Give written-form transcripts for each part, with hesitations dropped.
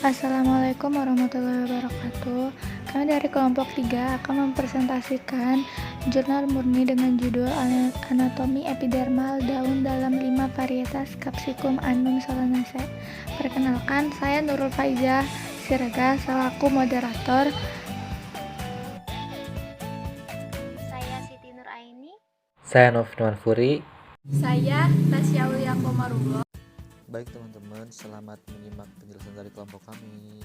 Assalamualaikum warahmatullahi wabarakatuh. Kami dari kelompok 3 akan mempresentasikan jurnal murni dengan judul Anatomi Epidermal Daun dalam 5 Varietas Capsicum annum solanaceae. Perkenalkan, saya Nurul Faizah Siregar selaku moderator. Saya Siti Nur Aini. Saya Novnuan Furi. Saya Tasya Aulia Komarullah. Baik teman-teman, selamat menyimak penjelasan dari kelompok kami.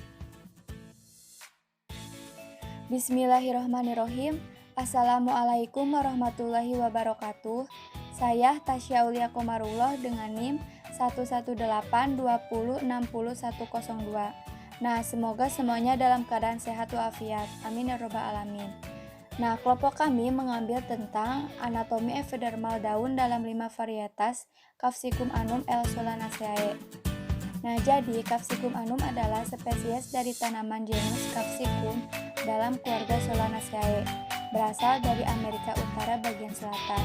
Bismillahirrahmanirrahim. Assalamualaikum warahmatullahi wabarakatuh. Saya Tasya Aulia Komarullah dengan NIM 11820600102. Nah, semoga semuanya dalam keadaan sehat walafiat. Amin ya robbal alamin. Nah, kelompok kami mengambil tentang anatomi epidermal daun dalam 5 varietas Capsicum annum L. solanaceae. Nah, jadi Capsicum annum adalah spesies dari tanaman genus Capsicum dalam keluarga Solanaceae, berasal dari Amerika Utara bagian selatan.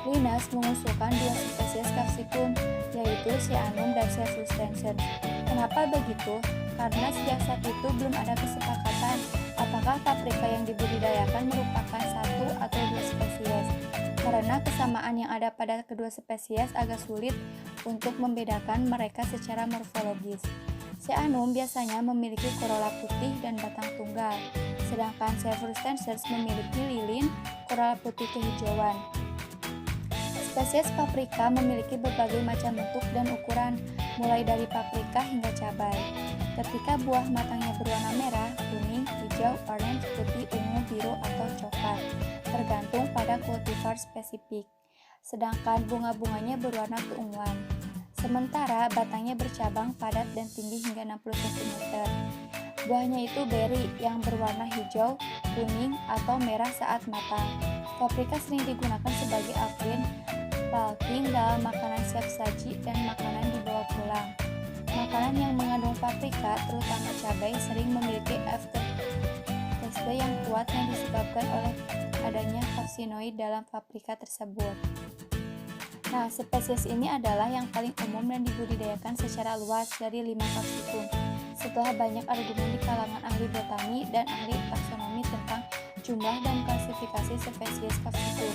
Linnaeus mengusulkan 2 spesies Capsicum, yaitu C. annum dan C. frutescens. Kenapa begitu? Karena sejak saat itu belum ada kesepakatan apakah paprika yang dibudidayakan merupakan satu atau 2 spesies. Karena kesamaan yang ada pada kedua spesies agak sulit untuk membedakan mereka secara morfologis. C. annum biasanya memiliki corolla putih dan batang tunggal, sedangkan C. frutescens memiliki lilin, corolla putih kehijauan. Spesies paprika memiliki berbagai macam bentuk dan ukuran, mulai dari paprika hingga cabai. Ketika buah matangnya berwarna merah, kuning, hijau, orange, putih, ungu, biru, atau coklat, tergantung pada kultivar spesifik. Sedangkan bunga-bunganya berwarna keunguan. Sementara batangnya bercabang, padat, dan tinggi hingga 60 cm. Buahnya itu beri yang berwarna hijau, kuning, atau merah saat matang. Paprika sering digunakan sebagai bulking dalam makanan siap saji dan makanan dibawa pulang. Makanan yang mengandung paprika, terutama cabai, sering memiliki aftertaste yang kuat yang disebabkan oleh adanya karsinoid dalam paprika tersebut. Nah, spesies ini adalah yang paling umum dan dibudidayakan secara luas dari 5 Capsicum. Setelah banyak argumen di kalangan ahli botani dan ahli taksonomi tentang jumlah dan klasifikasi spesies Capsicum.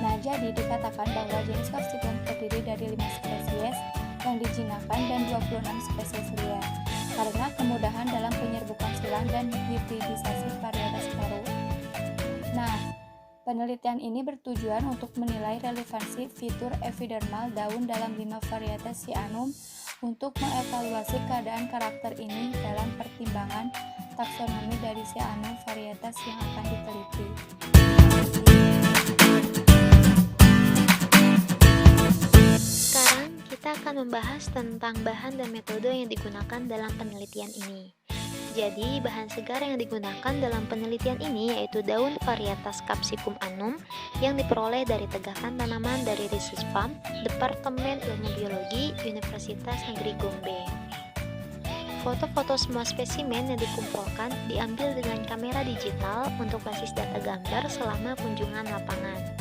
Nah, jadi dikatakan bahwa jenis Capsicum terdiri dari 5 spesies yang dijinakan dan 26 spesies liar. Karena kemudahan dalam penyerbukan silang dan hibridisasi varietas baru. Nah, penelitian ini bertujuan untuk menilai relevansi fitur epidermal daun dalam 5 varietas C. annum untuk mengevaluasi keadaan karakter ini dalam pertimbangan taksonomi dari C. annum varietas yang akan diteliti. Sekarang kita akan membahas tentang bahan dan metode yang digunakan dalam penelitian ini. Jadi, bahan segar yang digunakan dalam penelitian ini yaitu daun varietas Capsicum annum yang diperoleh dari tegakan tanaman dari Research Farm, Departemen Ilmu Biologi, Universitas Negeri Gombe. Foto-foto semua spesimen yang dikumpulkan diambil dengan kamera digital untuk basis data gambar selama kunjungan lapangan.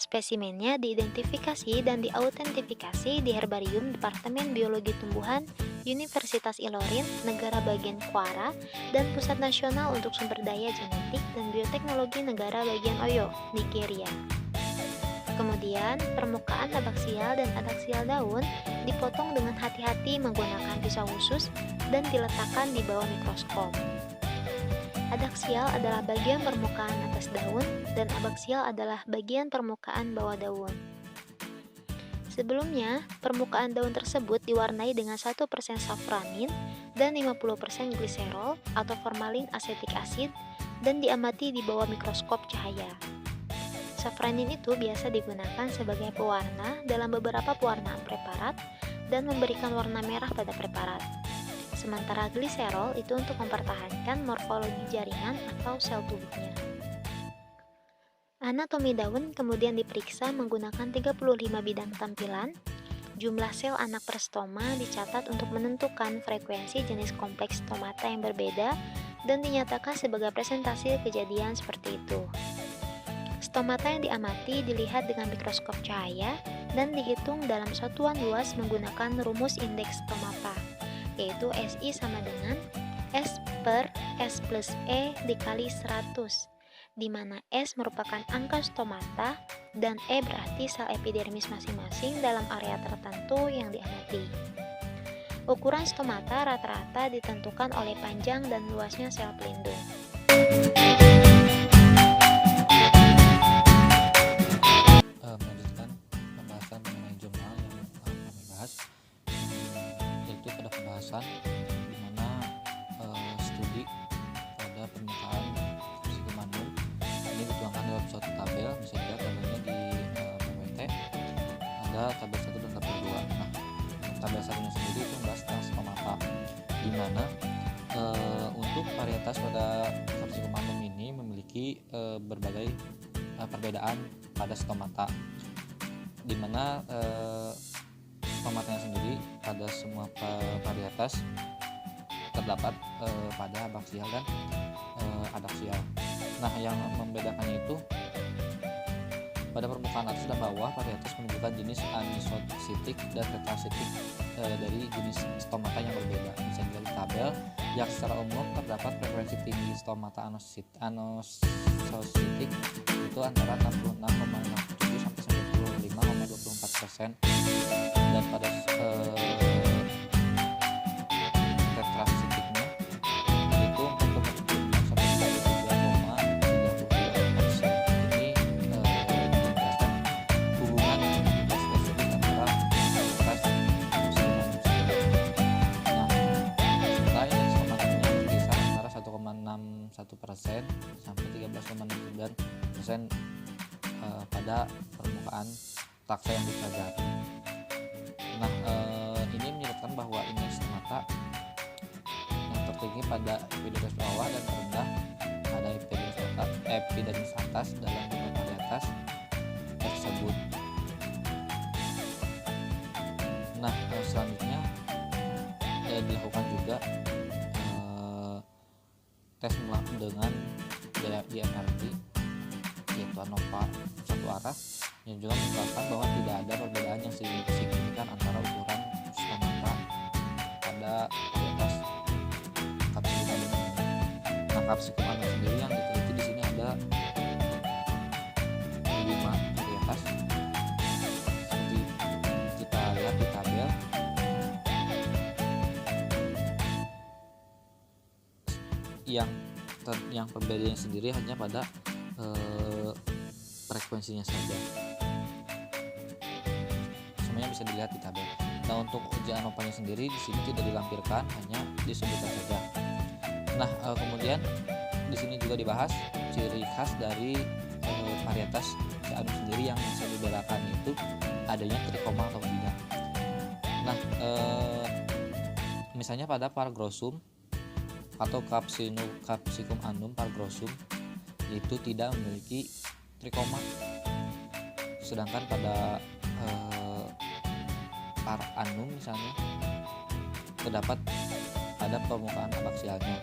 Spesimennya diidentifikasi dan diautentifikasi di Herbarium Departemen Biologi Tumbuhan Universitas Ilorin, Negara Bagian Kwara, dan Pusat Nasional untuk Sumber Daya Genetik dan Bioteknologi Negara Bagian Oyo, Nigeria. Kemudian, permukaan abaksial dan adaksial daun dipotong dengan hati-hati menggunakan pisau khusus dan diletakkan di bawah mikroskop. Adaksial adalah bagian permukaan atas daun dan abaksial adalah bagian permukaan bawah daun. Sebelumnya, permukaan daun tersebut diwarnai dengan 1% safranin dan 50% gliserol atau formalin asetik asid dan diamati di bawah mikroskop cahaya. Safranin itu biasa digunakan sebagai pewarna dalam beberapa pewarnaan preparat dan memberikan warna merah pada preparat. Sementara gliserol itu untuk mempertahankan morfologi jaringan atau sel tubuhnya. Anatomi daun kemudian diperiksa menggunakan 35 bidang tampilan. Jumlah sel anak per stoma dicatat untuk menentukan frekuensi jenis kompleks stomata yang berbeda dan dinyatakan sebagai presentasi kejadian seperti itu. Stomata yang diamati dilihat dengan mikroskop cahaya dan dihitung dalam satuan luas menggunakan rumus indeks stomata, yaitu SI sama dengan S per S plus E dikali 100, di mana S merupakan angka stomata dan E berarti sel epidermis masing-masing dalam area tertentu yang diamati. Ukuran stomata rata-rata ditentukan oleh panjang dan luasnya sel pelindung. Melanjutkan pembahasan mengenai jurnal yang kami bahas, yaitu pada pembahasan di mana studi pada permukaan psikomanum ini dituangkan dalam suatu tabel. Bisa dilihat tabelnya di PPT, ada tabel 1 dan tabel 2. Nah, tabel 1 nya sendiri itu membahas tentang stomata, di mana untuk varietas pada Capsicum ini memiliki berbagai perbedaan pada stomata, di mana stomatanya sendiri pada semua varietas terdapat pada abaksial dan adaksial. Nah, yang membedakannya itu pada permukaan atas dan bawah, varietas menunjukkan jenis anisositik dan tetrasitik dari jenis stomata yang berbeda. Bisa dilihat di tabel yang secara umum terdapat frekuensi tinggi stomata anisositik itu antara 66,67 sampai 95,24%, dan pada tetrasitiknya itu 4,76 sampai 33,32%. Ini menjelaskan hubungan spesifik antara varietas psikomanum. Nah, sementara ini stomatanya berkisar antara 1,61% sampai 13,69% pada permukaan taksa yang dipelajari. Nah, ini menyebutkan bahwa indeks stomata yang tertinggi pada epidermis bawah dan terendah pada epidermis atas dalam 5 varietas tersebut. Nah, selanjutnya dilakukan juga tes dengan DMRT, yaitu ANOVA satu arah, yang juga menunjukkan bahwa tidak ada perbedaan yang signifikan antara ukuran stomata pada varietas Capsicum ini. Nah, Capsicum sendiri yang diteliti di sini ada 5 varietas. Seperti kita lihat di tabel, yang perbedaannya sendiri hanya pada frekuensinya saja. Semuanya bisa dilihat di tabel. Nah, untuk uji ANOVA-nya sendiri di sini tidak dilampirkan, hanya disebutkan saja. Nah, kemudian di sini juga dibahas ciri khas dari varietas Capsicum sendiri yang bisa dibedakan, itu adanya trikoma atau tidak. Nah, misalnya pada Pargrosum atau Capsicum annum Pargrosum itu tidak memiliki trikoma, sedangkan pada Par annum misalnya terdapat pada permukaan abaksialnya.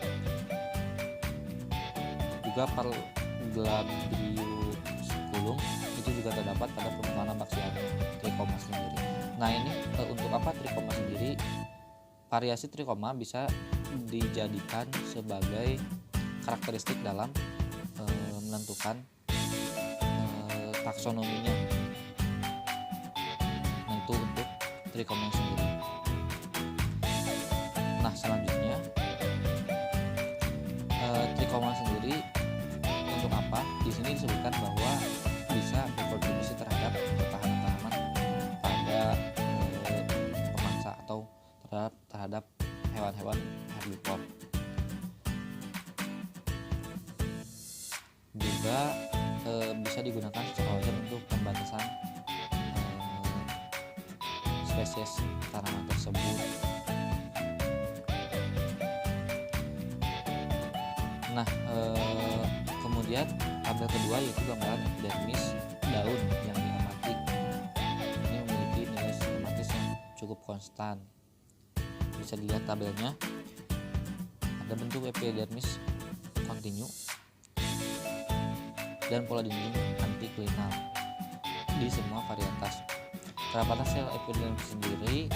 Juga Parglabriusculum itu juga terdapat pada permukaan abaksialnya trikoma sendiri. Nah, ini untuk apa trikoma sendiri? Variasi trikoma bisa dijadikan sebagai karakteristik dalam menentukan taksonominya. Nah, itu untuk trikoma sendiri. Nah, selanjutnya trikoma sendiri untuk apa? Di sini disebutkan bahwa bisa berkontribusi terhadap ketahanan tanaman pada pemangsa atau terhadap hewan-hewan herbivor. Juga bisa digunakan secara wajar untuk pembatasan spesies tanaman tersebut. Nah, kemudian tabel kedua yaitu gambaran epidermis daun yang diamati. Ini memiliki nilai sistematis yang cukup konstan. Bisa dilihat tabelnya, ada bentuk epidermis kontinu dan pola dinding antiklinal di semua varietas. Kerapatan sel epidermis sendiri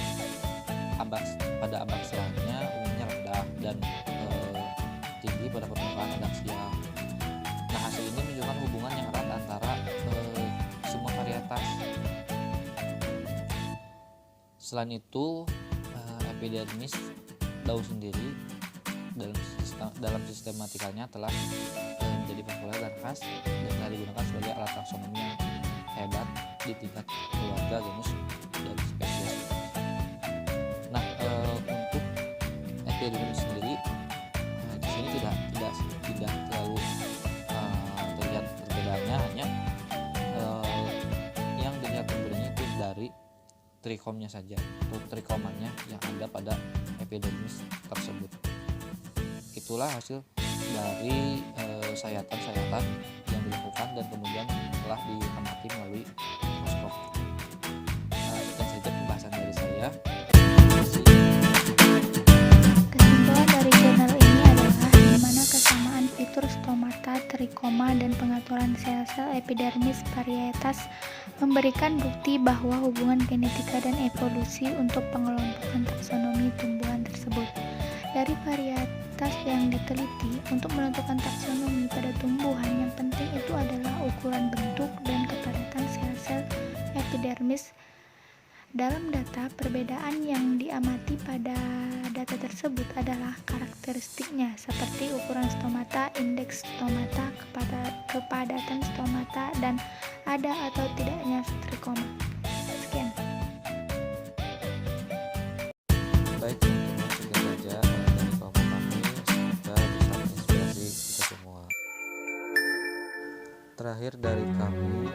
pada ambang siangnya umumnya rendah dan tinggi pada permukaan adaksia. Nah, hasil ini menunjukkan hubungan yang erat antara semua varietas. Selain itu, epidermis daun sendiri dalam sistematikanya telah menjadi populer dan khas dan telah digunakan sebagai alat taksonomi yang hebat di tingkat keluarga, genus, dan spesies. Nah, untuk epidermis sendiri di sini tidak terlalu terlihat perbedaannya, hanya yang dilihat perbedaannya itu dari trikomnya saja atau trikomannya yang ada pada epidermis tersebut. Itulah hasil dari sayatan-sayatan yang dilakukan dan kemudian telah diamati melalui mikroskop. Sekian saja pembahasan dari saya. Kesimpulan dari jurnal ini adalah di mana kesamaan fitur stomata, trikoma, dan pengaturan sel-sel epidermis varietas memberikan bukti bahwa hubungan genetika dan evolusi untuk pengelompokan taksonomi tumbuhan tersebut. Dari varietas yang diteliti, untuk menentukan taksonomi pada tumbuhan yang penting itu adalah ukuran bentuk dan kepadatan sel-sel epidermis. Dalam data, perbedaan yang diamati pada data tersebut adalah karakteristiknya seperti ukuran stomata, indeks stomata, kepadatan stomata, dan ada atau tidaknya trikoma. Sekian. Baik, teman-teman, sekian saja dari kelompok kami. Semoga bisa menginspirasi kita semua. Terakhir dari kami,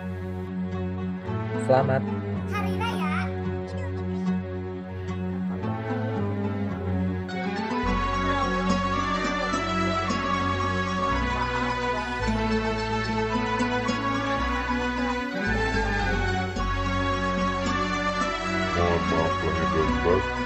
Selamat Mohon maaf lahir dan batin.